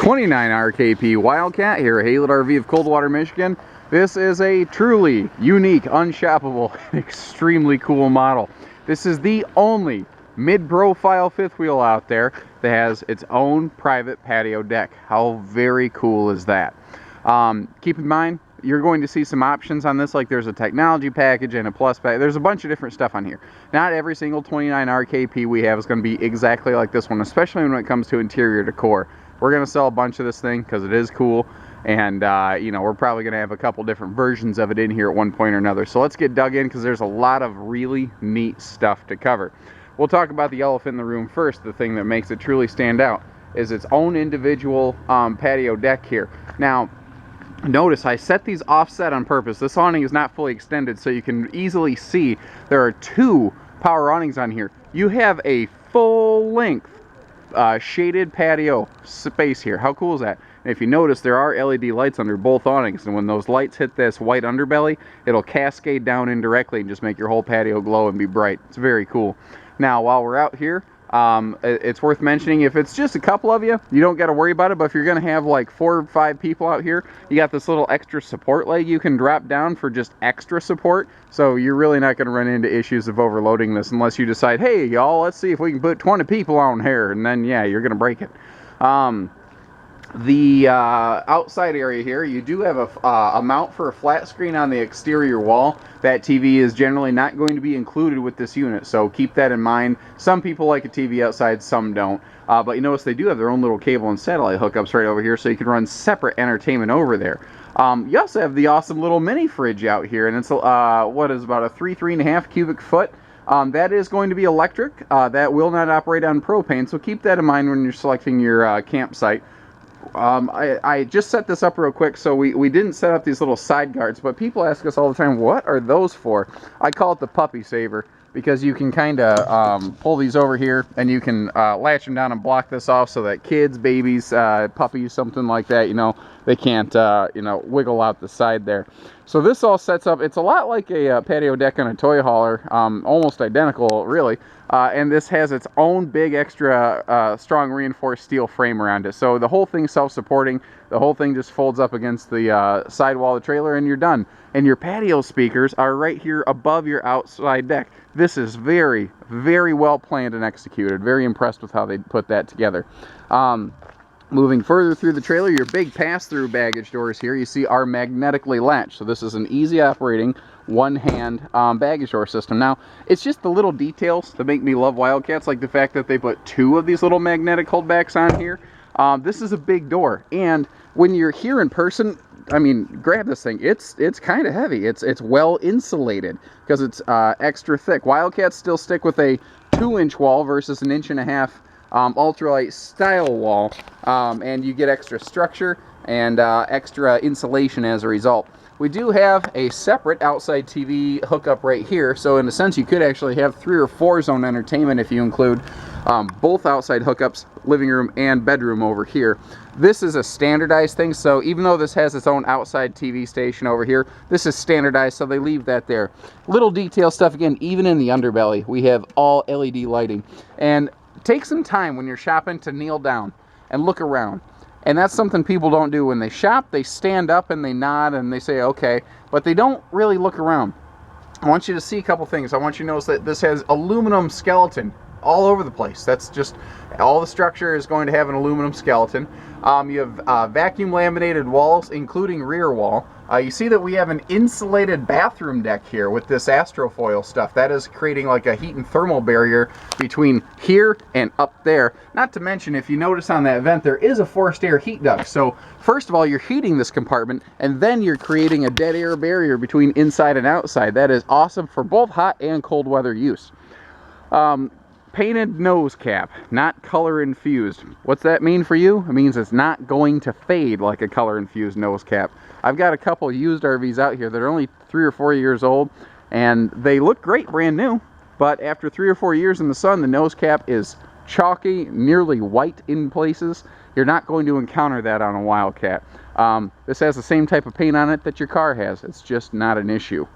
29 RKP Wildcat here at Haylett RV of Coldwater, Michigan. This is a truly unique, unshoppable, extremely cool model. This is the only mid-profile fifth wheel out there that has its own private patio deck. How very cool is that? Keep in mind, you're going to see some options on this, like there's a technology package and a plus pack. There's a bunch of different stuff on here. Not every single 29 RKP we have is going to be exactly like this one, especially when it comes to interior decor. We're going to sell a bunch of this thing because it is cool, and you know, we're probably going to have a couple different versions of it in here at one point or another. So let's get dug in because there's a lot of really neat stuff to cover. We'll talk about the elephant in the room first. The thing that makes it truly stand out is its own individual patio deck here. Now, notice I set these offset on purpose. This awning is not fully extended, so you can easily see there are two power awnings on here. You have a full-length shaded patio space here. How cool is that? And if you notice, there are LED lights under both awnings, and when those lights hit this white underbelly, it'll cascade down indirectly and just make your whole patio glow and be bright. It's very cool. Now, while we're out here, it's worth mentioning, if it's just a couple of you, you don't got to worry about it. But if you're going to have like 4 or 5 people out here, you got this little extra support leg you can drop down for just extra support. So you're really not going to run into issues of overloading this unless you decide, hey, y'all, let's see if we can put 20 people on here. And then, yeah, you're going to break it. The outside area here, you do have a mount for a flat screen on the exterior wall. That TV is generally not going to be included with this unit, so keep that in mind. Some people like a TV outside, some don't. But you notice they do have their own little cable and satellite hookups right over here, so you can run separate entertainment over there. You also have the awesome little mini fridge out here, and it's what is about a 3.5 cubic foot. That is going to be electric. That will not operate on propane, so keep that in mind when you're selecting your campsite. I just set this up real quick, so we didn't set up these little side guards, but people ask us all the time, what are those for? I call it the puppy saver, because you can kind of pull these over here, and you can latch them down and block this off so that kids, babies, puppies, something like that, you know, they can't, you know, wiggle out the side there. So this all sets up, it's a lot like a patio deck on a toy hauler, almost identical, really. And this has its own big extra strong reinforced steel frame around it. So the whole thing's self-supporting. The whole thing just folds up against the sidewall of the trailer and you're done. And your patio speakers are right here above your outside deck. This is very, very well planned and executed. Very impressed with how they put that together. Moving further through the trailer, your big pass-through baggage doors here you see are magnetically latched. So this is an easy operating one-hand baggage door system. Now, it's just the little details that make me love Wildcats, like the fact that they put 2 of these little magnetic holdbacks on here. This is a big door, and when you're here in person, I mean, grab this thing. It's kind of heavy. It's well insulated because it's extra thick. Wildcats still stick with a 2-inch wall versus an 1.5-inch ultralight style wall, and you get extra structure and extra insulation as a result. We do have a separate outside TV hookup right here, so in a sense you could actually have 3 or 4 zone entertainment if you include both outside hookups, living room and bedroom over here. This is a standardized thing, so even though this has its own outside TV station over here, this is standardized, so they leave that there. Little detail stuff, again, even in the underbelly, we have all LED lighting. And take some time when you're shopping to kneel down and look around. And that's something people don't do. When they shop, they stand up and they nod and they say, okay, but they don't really look around. I want you to see a couple things. I want you to notice that this has aluminum skeleton all over the place. That's just, all the structure is going to have an aluminum skeleton. You have vacuum laminated walls, including rear wall. You see that we have an insulated bathroom deck here with this astrofoil stuff. That is creating like a heat and thermal barrier between here and up there. Not to mention, if you notice on that vent, there is a forced air heat duct. So first of all, you're heating this compartment, and then you're creating a dead air barrier between inside and outside. That is awesome for both hot and cold weather use. Painted nose cap, not color infused. What's that mean for you? It means it's not going to fade like a color infused nose cap. I've got a couple used RVs out here that are only 3 or 4 years old, and they look great brand new, but after 3 or 4 years in the sun, the nose cap is chalky, nearly white in places. You're not going to encounter that on a Wildcat. This has the same type of paint on it that your car has. It's just not an issue.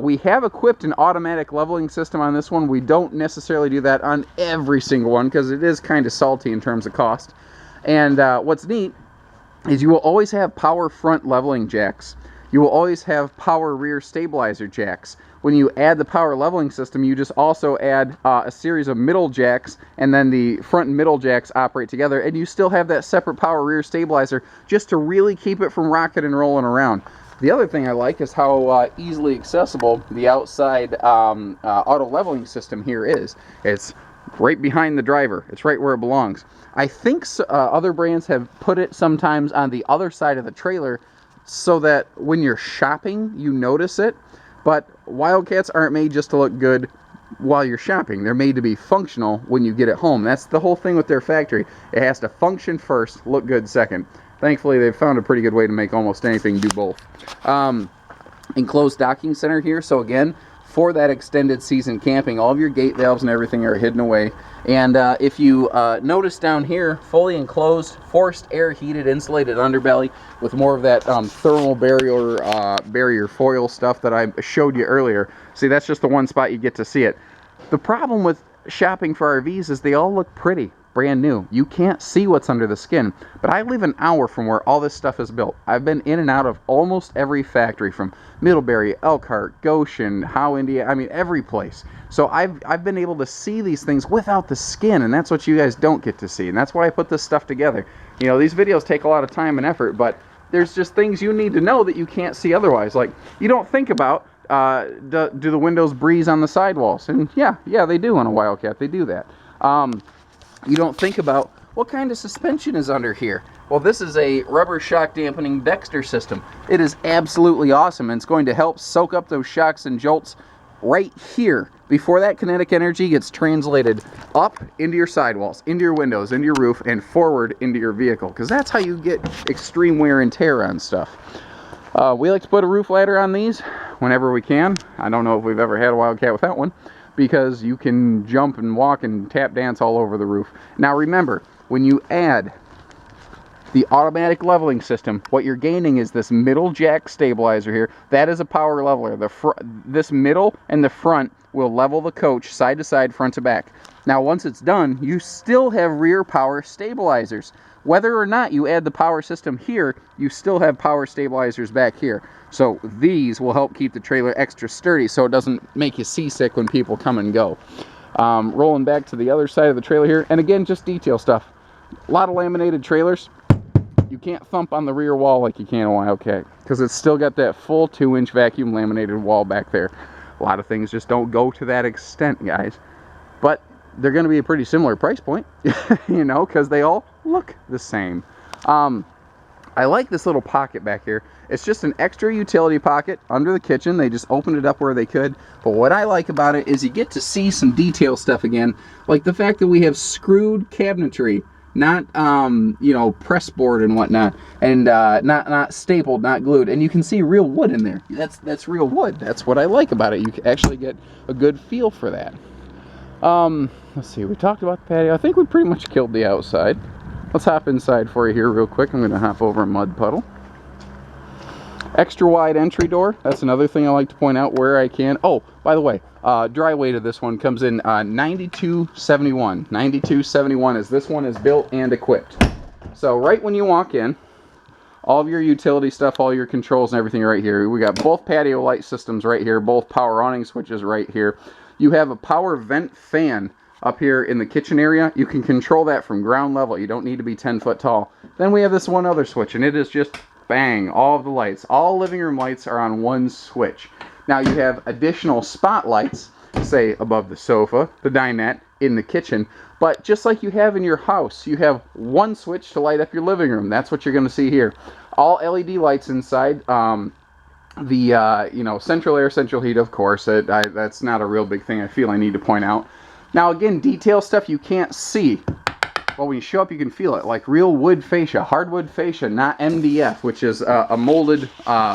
We have equipped an automatic leveling system on this one. We don't necessarily do that on every single one because it is kind of salty in terms of cost. And what's neat is you will always have power front leveling jacks. You will always have power rear stabilizer jacks. When you add the power leveling system, you just also add a series of middle jacks, and then the front and middle jacks operate together, and you still have that separate power rear stabilizer just to really keep it from rocking and rolling around. The other thing I like is how easily accessible the outside auto leveling system here is. It's right behind the driver. It's right where it belongs. I think other brands have put it sometimes on the other side of the trailer so that when you're shopping, you notice it. But Wildcats aren't made just to look good while you're shopping. They're made to be functional when you get it home. That's the whole thing with their factory. It has to function first, look good second. Thankfully, they've found a pretty good way to make almost anything do both. Enclosed docking center here. So again, for that extended season camping, all of your gate valves and everything are hidden away. And if you notice down here, fully enclosed, forced air heated insulated underbelly with more of that thermal barrier foil stuff that I showed you earlier. See, that's just the one spot you get to see it. The problem with shopping for RVs is they all look pretty, brand new. You can't see what's under the skin. But I live an hour from where all this stuff is built. I've been in and out of almost every factory, from Middlebury, Elkhart, Goshen, Howe, India, I mean every place. So I've been able to see these things without the skin, and that's what you guys don't get to see. And that's why I put this stuff together. You know, these videos take a lot of time and effort, but there's just things you need to know that you can't see otherwise. Like, you don't think about, do the windows breeze on the sidewalls? And yeah, they do on a Wildcat. They do that. You don't think about what kind of suspension is under here. Well, this is a rubber shock dampening Dexter system. It is absolutely awesome, and it's going to help soak up those shocks and jolts right here before that kinetic energy gets translated up into your sidewalls, into your windows, into your roof, and forward into your vehicle, because that's how you get extreme wear and tear on stuff. We like to put a roof ladder on these whenever we can. I don't know if we've ever had a Wildcat without one, because you can jump and walk and tap dance all over the roof. Now remember, when you add the automatic leveling system, what you're gaining is this middle jack stabilizer here. That is a power leveler. This middle and the front will level the coach side to side, front to back. Now once it's done, you still have rear power stabilizers. Whether or not you add the power system here, you still have power stabilizers back here. So these will help keep the trailer extra sturdy so it doesn't make you seasick when people come and go. Rolling back to the other side of the trailer here, and again, just detail stuff. A lot of laminated trailers. You can't thump on the rear wall like you can a Wildcat, because it's still got that full 2-inch vacuum laminated wall back there. A lot of things just don't go to that extent, guys. But they're going to be a pretty similar price point, you know, because they all look the same. I like this little pocket back here. It's just an extra utility pocket under the kitchen. They just opened it up where they could. But what I like about it is you get to see some detail stuff again, like the fact that we have screwed cabinetry, not you know, press board and whatnot, and not stapled, not glued. And you can see real wood in there. That's real wood. That's what I like about it. You can actually get a good feel for that. Let's see, we talked about the patio. I think we pretty much killed the outside. Let's hop inside for you here real quick. I'm going to hop over a mud puddle. Extra wide entry door. That's another thing I like to point out where I can. Oh, by the way, dry weight of this one comes in $92.71. $92.71 as this one is built and equipped. So right when you walk in, all of your utility stuff, all your controls and everything right here. We got both patio light systems right here, both power awning switches right here. You have a power vent fan up here in the kitchen area. You can control that from ground level. You don't need to be 10 foot tall. Then we have this one other switch, and it is just bang, all of the lights. All living room lights are on one switch. Now you have additional spotlights, say above the sofa, the dinette, in the kitchen, but just like you have in your house, you have one switch to light up your living room. That's what you're going to see here. All LED lights inside. You know, central air, central heat, of course. That's not a real big thing I feel I need to point out. Now again, detail stuff you can't see. Well, when you show up, you can feel it, like real wood fascia, hardwood fascia, not MDF, which is a molded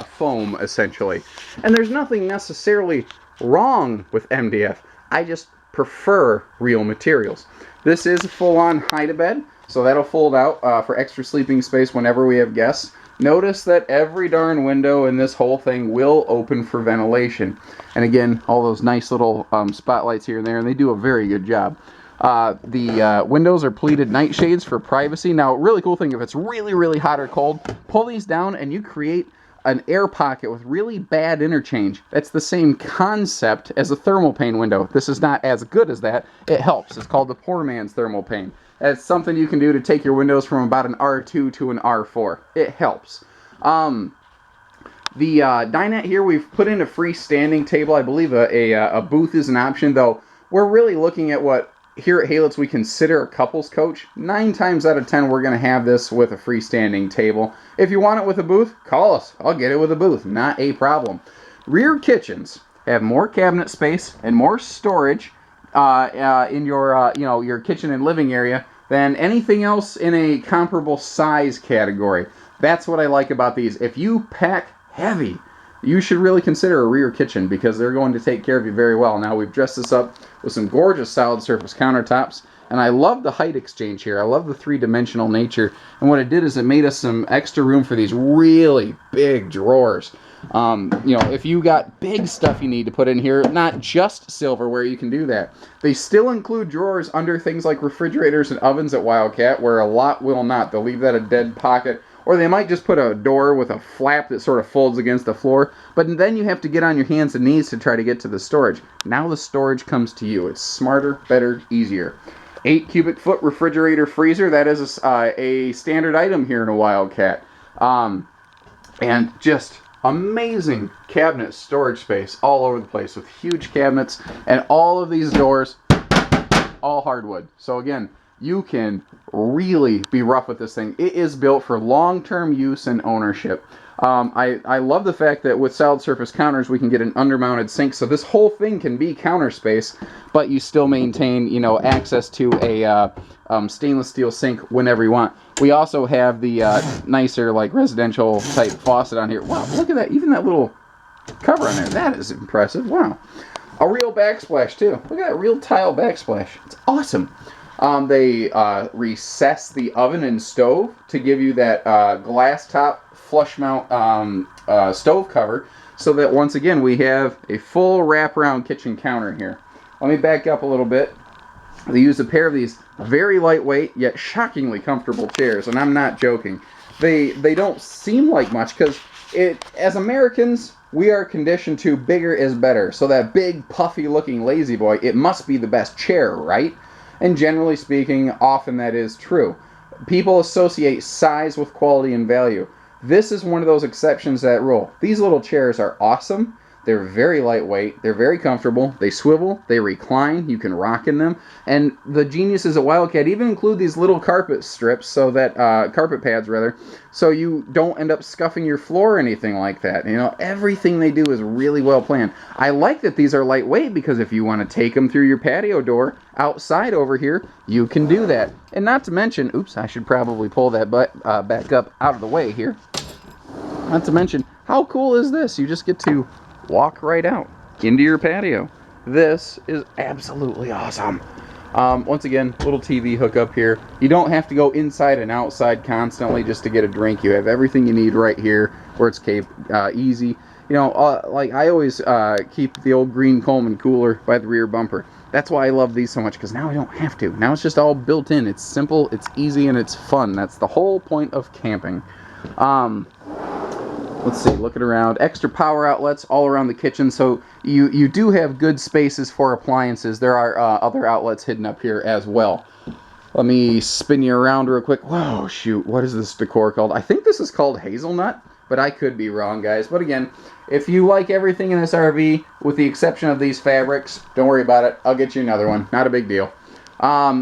foam, essentially. And there's nothing necessarily wrong with MDF. I just prefer real materials. This is a full-on hide-a-bed, so that'll fold out for extra sleeping space whenever we have guests. Notice that every darn window in this whole thing will open for ventilation. And again, all those nice little spotlights here and there, and they do a very good job. The windows are pleated nightshades for privacy. Now, really cool thing, if it's really, really hot or cold, pull these down and you create an air pocket with really bad interchange. That's the same concept as a thermal pane window. This is not as good as that. It helps. It's called the poor man's thermal pane. It's something you can do to take your windows from about an R2 to an R4. It helps. The dinette here, we've put in a freestanding table. I believe a booth is an option, though we're really looking at what here at Haylitz we consider a couples coach. 9 times out of 10 we're going to have this with a freestanding table. If you want it with a booth, call us. I'll get it with a booth. Not a problem. Rear kitchens have more cabinet space and more storage in your your kitchen and living area than anything else in a comparable size category. That's what I like about these. If you pack heavy, you should really consider a rear kitchen because they're going to take care of you very well. Now, we've dressed this up with some gorgeous solid surface countertops, and I love the height exchange here. I love the three-dimensional nature, and what it did is it made us some extra room for these really big drawers. If you got big stuff you need to put in here, not just silverware, you can do that. They still include drawers under things like refrigerators and ovens at Wildcat, where a lot will not. They'll leave that a dead pocket. Or they might just put a door with a flap that sort of folds against the floor. But then you have to get on your hands and knees to try to get to the storage. Now the storage comes to you. It's smarter, better, easier. 8 cubic foot refrigerator freezer. That is a standard item here in a Wildcat. And just amazing cabinet storage space all over the place with huge cabinets. And all of these doors, all hardwood. So again, you can really be rough with this thing. It is built for long-term use and ownership. I love the fact that with solid surface counters, we can get an undermounted sink. So this whole thing can be counter space, but you still maintain, access to a stainless steel sink whenever you want. We also have the nicer, like, residential type faucet on here. Wow, look at that. Even that little cover on there. That is impressive. Wow. A real backsplash, too. Look at that real tile backsplash. It's awesome. They recess the oven and stove to give you that glass top flush mount stove cover, so that once again we have a full wraparound kitchen counter here. Let me back up a little bit. They use a pair of these very lightweight yet shockingly comfortable chairs, and I'm not joking. They don't seem like much because as Americans, we are conditioned to bigger is better. So that big puffy looking lazy boy, it must be the best chair, right? And generally speaking, often that is true. People associate size with quality and value. This is one of those exceptions to that rule. These little chairs are awesome. They're very lightweight. They're very comfortable. They swivel. They recline. You can rock in them. And the geniuses at Wildcat even include these little carpet strips, so that carpet pads rather, so you don't end up scuffing your floor or anything like that. Everything they do is really well planned. I like that these are lightweight because if you want to take them through your patio door outside over here, you can do that. And not to mention, oops, I should probably pull that back up out of the way here. Not to mention, how cool is this? You just get to walk right out into your patio. This is absolutely awesome. Once again, little TV hookup here. You don't have to go inside and outside constantly just to get a drink. You have everything you need right here where it's easy. Like I always keep the old green Coleman cooler by the rear bumper. That's why I love these so much, because now I don't have to. Now it's just all built in. It's simple, it's easy, and it's fun. That's the whole point of camping. Let's see, looking around. Extra power outlets all around the kitchen, so you do have good spaces for appliances. There are other outlets hidden up here as well. Let me spin you around real quick. Whoa, shoot, what is this decor called? I think this is called hazelnut, but I could be wrong, guys. But again, if you like everything in this RV, with the exception of these fabrics, don't worry about it. I'll get you another one. Not a big deal.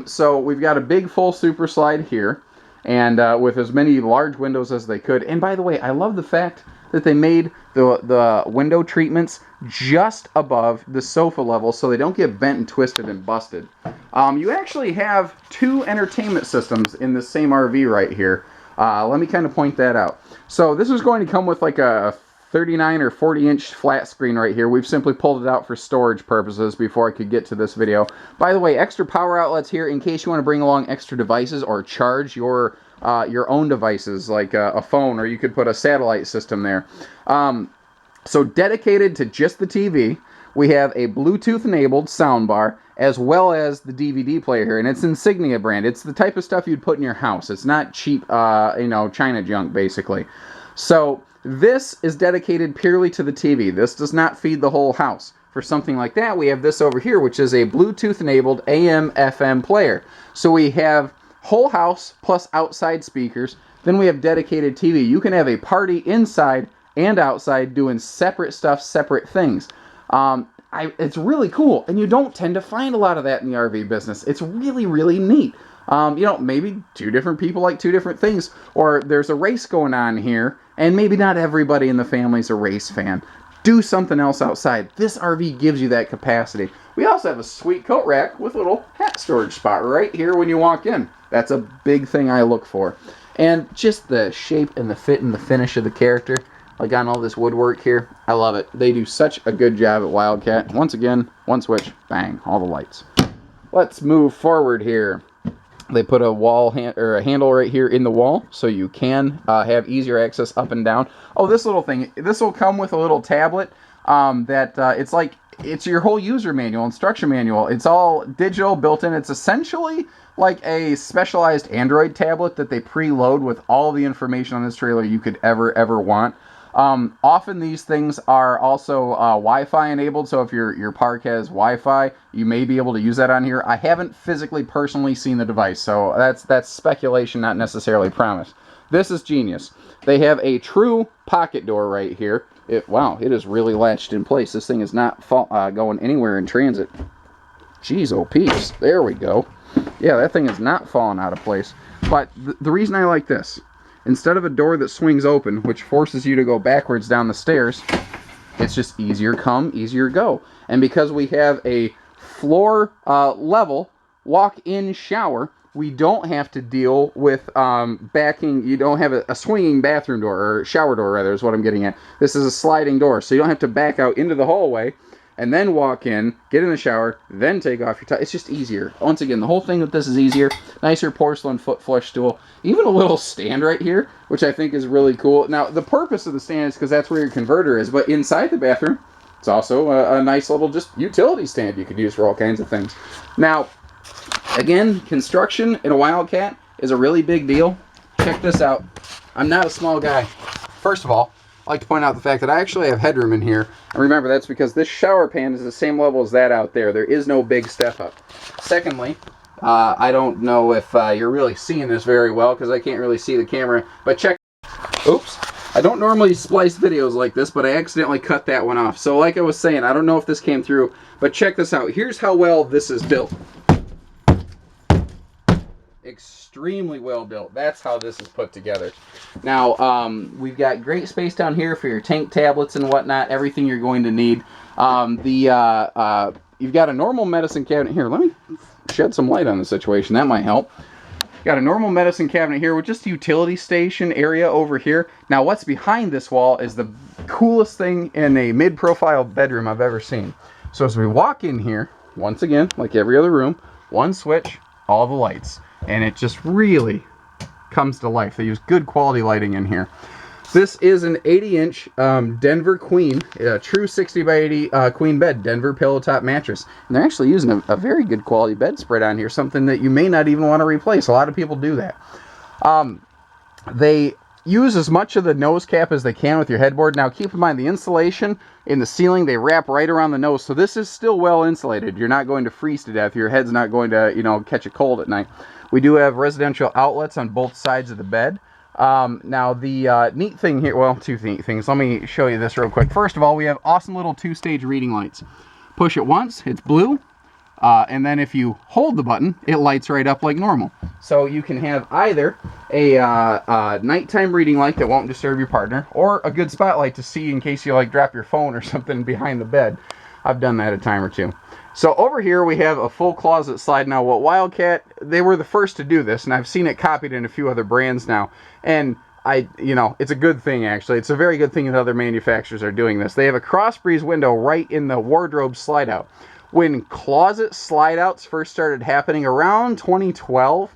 So we've got a big full super slide here, and with as many large windows as they could. And by the way, I love the fact that they made the window treatments just above the sofa level so they don't get bent and twisted and busted. You actually have 2 entertainment systems in the same RV right here. Let me kind of point that out. So this is going to come with like a 39 or 40 inch flat screen right here. We've simply pulled it out for storage purposes before I could get to this video. By the way, extra power outlets here in case you want to bring along extra devices or charge your own devices like a phone, or you could put a satellite system there. So dedicated to just the TV, we have a Bluetooth enabled soundbar as well as the DVD player here, and it's Insignia brand. It's the type of stuff you'd put in your house. It's not cheap, China junk, basically. So this is dedicated purely to the TV. This does not feed the whole house. For something like that, we have this over here, which is a Bluetooth-enabled AM/FM player. So we have whole house plus outside speakers. Then we have dedicated TV. You can have a party inside and outside doing separate stuff, separate things. It's really cool, and you don't tend to find a lot of that in the RV business. It's really, really neat. Maybe two different people like two different things, or there's a race going on here, and maybe not everybody in the family's a race fan. Do something else outside. This RV gives you that capacity. We also have a sweet coat rack with a little hat storage spot right here when you walk in. That's a big thing I look for. And just the shape and the fit and the finish of the character, like on all this woodwork here, I love it. They do such a good job at Wildcat. Once again, one switch, bang, all the lights. Let's move forward here. They put a a handle right here in the wall, so you can have easier access up and down. Oh, this little thing. This will come with a little tablet it's your whole user manual, instruction manual. It's all digital, built in. It's essentially like a specialized Android tablet that they preload with all the information on this trailer you could ever want. Often these things are also Wi-Fi enabled, so if your park has Wi-Fi, you may be able to use that on here. I haven't physically personally seen the device, so that's speculation, not necessarily promise. This is genius. They have a true pocket door right here. Wow, it is really latched in place. This thing is not going anywhere in transit. Jeez, oh peeps. There we go. Yeah, that thing is not falling out of place. But the reason I like this, instead of a door that swings open, which forces you to go backwards down the stairs, it's just easier come, easier go. And because we have a floor level walk-in shower, we don't have to deal with backing. You don't have a swinging bathroom door, or shower door rather, is what I'm getting at. This is a sliding door, so you don't have to back out into the hallway and then walk in, get in the shower, then take off your tie. It's just easier. Once again, the whole thing with this is easier. Nicer porcelain foot flush stool. Even a little stand right here, which I think is really cool. Now, the purpose of the stand is because that's where your converter is, but inside the bathroom, it's also a nice little just utility stand you could use for all kinds of things. Now, again, construction in a Wildcat is a really big deal. Check this out. I'm not a small guy. First of all, I like to point out the fact that I actually have headroom in here. And remember, that's because this shower pan is the same level as that out there. There is no big step up. Secondly, I don't know if you're really seeing this very well because I can't really see the camera. But check. Oops. I don't normally splice videos like this, but I accidentally cut that one off. So like I was saying, I don't know if this came through, but check this out. Here's how well this is built. Extremely well built. That's how this is put together. Now, we've got great space down here for your tank tablets and whatnot, everything you're going to need. You've got a normal medicine cabinet here. Let me shed some light on the situation. That might help. Got a normal medicine cabinet here with just a utility station area over here. Now, what's behind this wall is the coolest thing in a mid-profile bedroom I've ever seen. So as we walk in here, once again, like every other room, one switch, all the lights. And it just really comes to life. They use good quality lighting in here. This is an 80-inch Denver Queen, a true 60 by 80 queen bed, Denver pillow top mattress. And they're actually using a very good quality bedspread on here, something that you may not even want to replace. A lot of people do that. They use as much of the nose cap as they can with your headboard. Now keep in mind the insulation in the ceiling, they wrap right around the nose, so this is still well insulated. You're not going to freeze to death. Your head's not going to, catch a cold at night. We do have residential outlets on both sides of the bed. Now the neat thing here, well, two neat things. Let me show you this real quick. First of all, we have awesome little two-stage reading lights. Push it once, it's blue. And then if you hold the button, it lights right up like normal. So you can have either a nighttime reading light that won't disturb your partner, or a good spotlight to see in case you drop your phone or something behind the bed. I've done that a time or two. So over here we have a full closet slide. Now what Wildcat, they were the first to do this, and I've seen it copied in a few other brands now. And it's a good thing actually. It's a very good thing that other manufacturers are doing this. They have a cross breeze window right in the wardrobe slide out. When closet slide outs first started happening around 2012,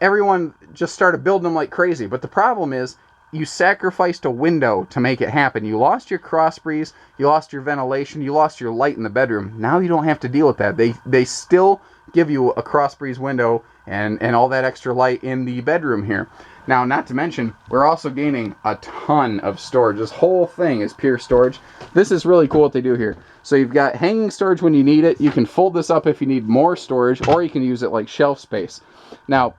everyone just started building them like crazy. But the problem is, you sacrificed a window to make it happen. You lost your cross breeze, you lost your ventilation, you lost your light in the bedroom. Now you don't have to deal with that. They still give you a cross breeze window and all that extra light in the bedroom here. Now, not to mention, we're also gaining a ton of storage. This whole thing is pure storage. This is really cool what they do here. So you've got hanging storage when you need it. You can fold this up if you need more storage, or you can use it like shelf space. Now,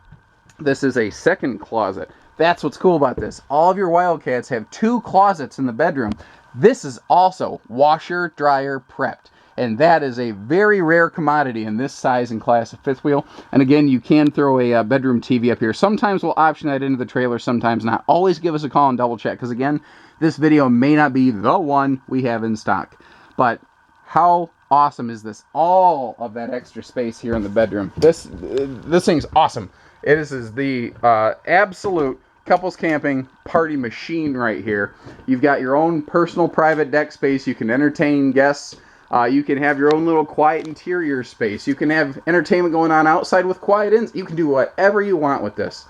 this is a second closet. That's what's cool about this. All of your Wildcats have 2 closets in the bedroom. This is also washer, dryer, prepped. And that is a very rare commodity in this size and class of fifth wheel. And again, you can throw a bedroom TV up here. Sometimes we'll option that into the trailer, sometimes not. Always give us a call and double check, because again, this video may not be the one we have in stock. But how awesome is this? All of that extra space here in the bedroom. This thing's awesome. This is the absolute couples camping party machine right here. You've got your own personal private deck space. You can entertain guests. You can have your own little quiet interior space. You can have entertainment going on outside with quiet ins. You can do whatever you want with this.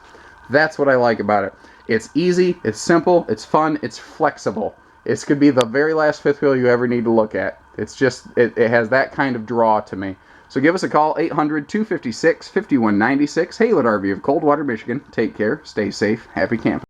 That's what I like about it. It's easy, it's simple, it's fun, it's flexible. This could be the very last fifth wheel you ever need to look at. It's just, it has that kind of draw to me. So give us a call, 800-256-5196. Haylett RV of Coldwater, Michigan. Take care, stay safe, happy camping.